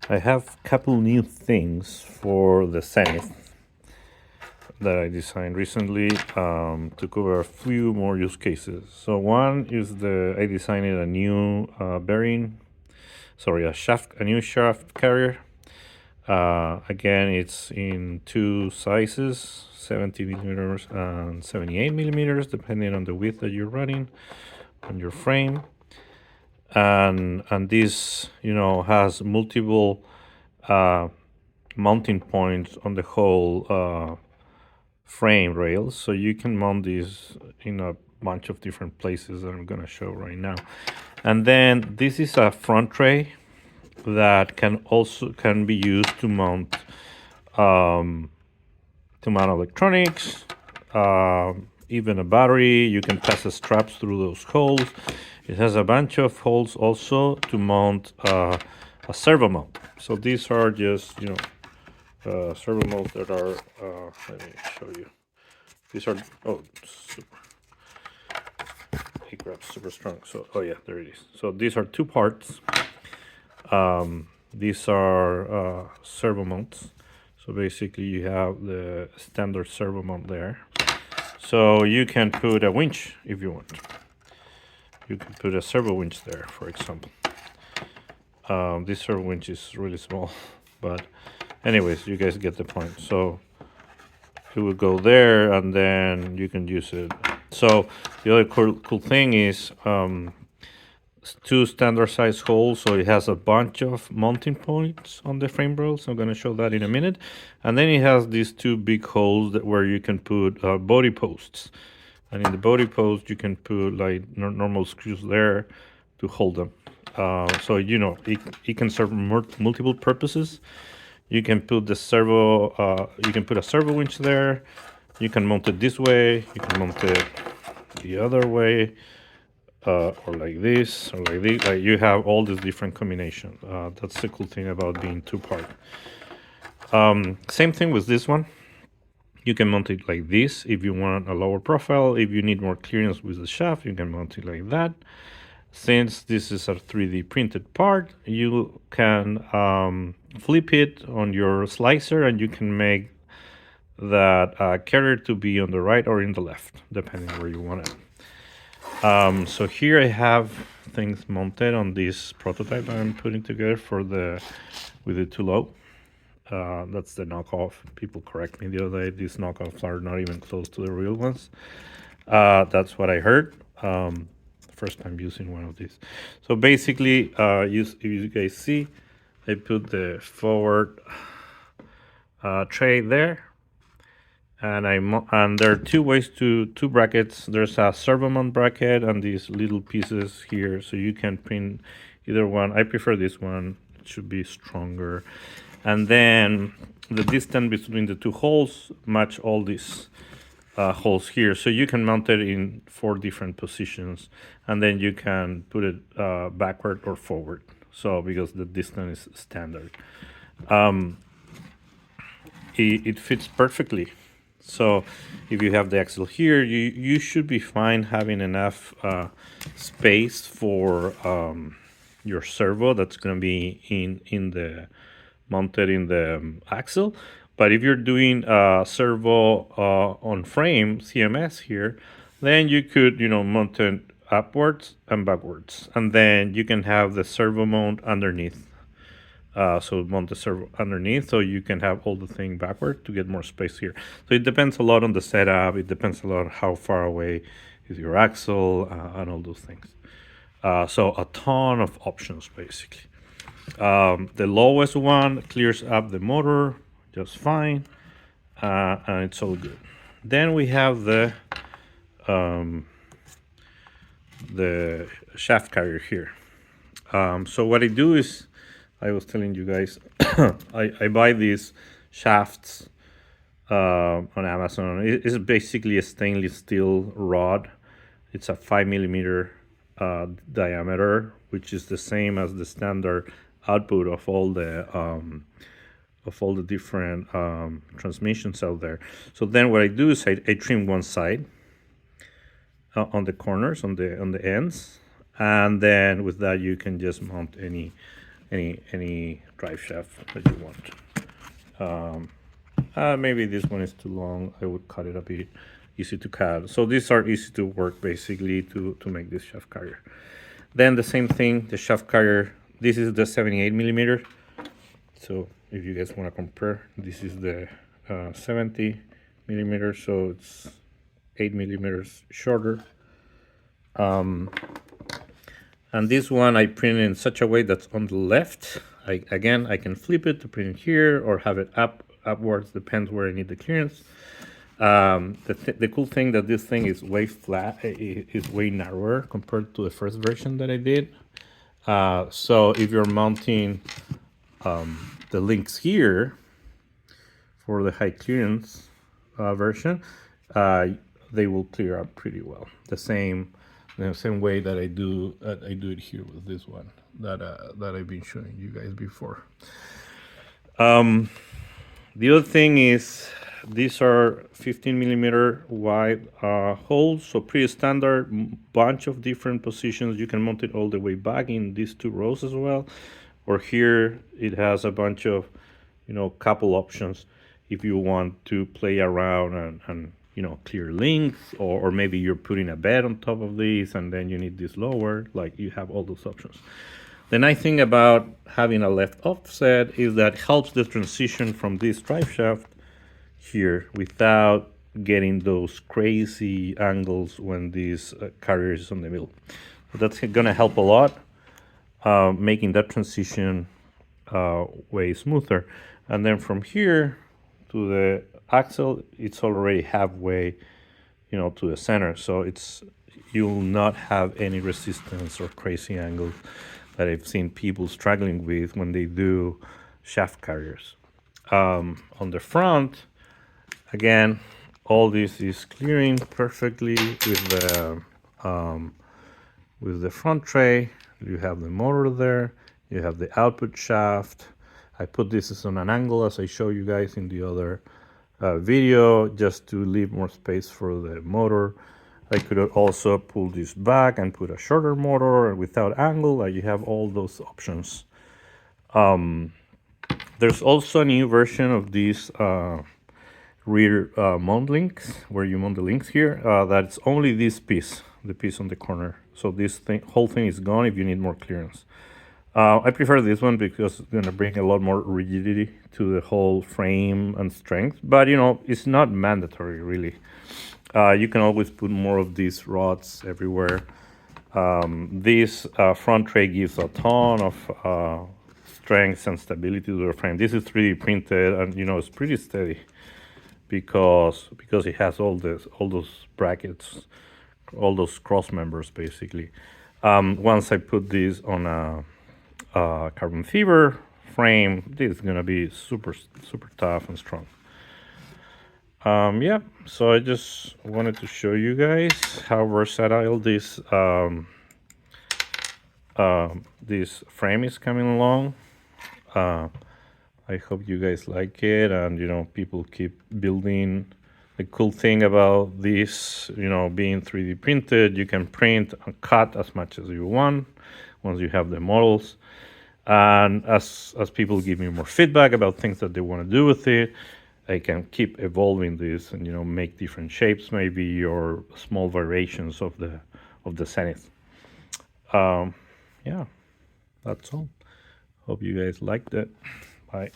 I have a couple new things for the ZENITH that I designed recently to cover a few more use cases. So one is I designed a new a new shaft carrier. Again, it's in two sizes, 70 millimeters and 78 millimeters, depending on the width that you're running on your frame. And this, has multiple mounting points on the whole frame rails, so you can mount these in a bunch of different places that I'm going to show right now. And then this is a front tray that can be used to mount electronics, even a battery. You can pass the straps through those holes. It has a bunch of holes also to mount a servo mount. So these are just servo mounts that are let me show you. These are super. It grabs super strong. So yeah, there it is. So these are two parts. These are servo mounts. So basically you have the standard servo mount there. So you can put a winch if you want. You can put a servo winch there, for example. This servo winch is really small, but anyways, you guys get the point. So it will go there, and then you can use it. So the other cool thing is two standard size holes, so it has a bunch of mounting points on the frame rails. I'm going to show that in a minute. And then it has these two big holes where you can put body posts. And in the body post, you can put like normal screws there to hold them. So it can serve multiple purposes. You can put the servo. You can put a servo winch there. You can mount it this way. You can mount it the other way, or like this, or like this. Like you have all these different combinations. That's the cool thing about being two-part. Same thing with this one. You can mount it like this if you want a lower profile. If you need more clearance with the shaft, you can mount it like that. Since this is a 3D printed part, you can flip it on your slicer, and you can make that carrier to be on the right or in the left, depending where you want it. So here I have things mounted on this prototype I'm putting together with the too low. That's the knockoff. People correct me the other day. These knockoffs are not even close to the real ones. That's what I heard. First time using one of these. So basically, if you guys see, I put the forward tray there, and there are two brackets. There's a servo mount bracket and these little pieces here, so you can pin either one. I prefer this one. It should be stronger. And then the distance between the two holes match all these holes here, so you can mount it in 4 different positions, and then you can put it backward or forward. So because the distance is standard, it fits perfectly. So if you have the axle here, you should be fine having enough space for your servo that's going to be mounted in the axle. But if you're doing servo on frame CMS here, then you could mount it upwards and backwards, and then you can have the servo mount underneath. So mount the servo underneath, so you can have all the thing backward to get more space here. So it depends a lot on the setup. It depends a lot how far away is your axle and all those things. So a ton of options basically. The lowest one clears up the motor just fine, and it's all good. Then we have the shaft carrier here. So what I do is, I was telling you guys, I buy these shafts on Amazon. It's basically a stainless steel rod. It's a 5 millimeter diameter, which is the same as the standard output of all the different transmissions out there. So then what I do is I trim one side on the corners, on the ends, and then with that you can just mount any any drive shaft that you want. Maybe this one is too long. I would cut it a bit. Easy to cut. So these are easy to work basically to make this shaft carrier. Then the same thing, the shaft carrier. This is the 78 millimeter. So if you guys want to compare, this is the 70 millimeter. So it's 8 millimeters shorter. And this one I printed in such a way that's on the left. I can flip it to print it here or have it upwards, depends where I need the clearance. The cool thing that this thing is way flat, is way narrower compared to the first version that I did. So if you're mounting the links here for the high clearance version, they will clear up pretty well. The same way that I do it here with this one that I've been showing you guys before. The other thing is these are 15 millimeter wide holes, so pretty standard, bunch of different positions. You can mount it all the way back in these two rows as well. Or here it has a bunch of, couple options if you want to play around and clear links, or maybe you're putting a bed on top of this and then you need this lower, like you have all those options. The nice thing about having a left offset is that helps the transition from this drive shaft here without getting those crazy angles when this carrier is on the middle. So that's gonna help a lot, making that transition way smoother. And then from here to the axle, it's already halfway, to the center. So you'll not have any resistance or crazy angles that I've seen people struggling with when they do shaft carriers. On the front, again, all this is clearing perfectly with the front tray. You have the motor there. You have the output shaft. I put this on an angle as I show you guys in the other video, just to leave more space for the motor. I could also pull this back and put a shorter motor without angle. You have all those options. There's also a new version of these rear mount links, where you mount the links here. That's only this piece, the piece on the corner. So this whole thing is gone if you need more clearance. I prefer this one because it's gonna bring a lot more rigidity to the whole frame and strength, but it's not mandatory really. You can always put more of these rods everywhere. This front tray gives a ton of strength and stability to the frame. This is 3D printed, and it's pretty steady because it has all those brackets, all those cross members basically. Once I put this on a carbon fiber frame, this is gonna be super tough and strong. Yeah, so I just wanted to show you guys how versatile this frame is coming along. I hope you guys like it, and people keep building. The cool thing about this, being 3D printed, you can print and cut as much as you want once you have the models. And as people give me more feedback about things that they want to do with it, I can keep evolving this and make different shapes maybe, or small variations of the ZENITH. Yeah, that's all. Hope you guys liked it. Bye.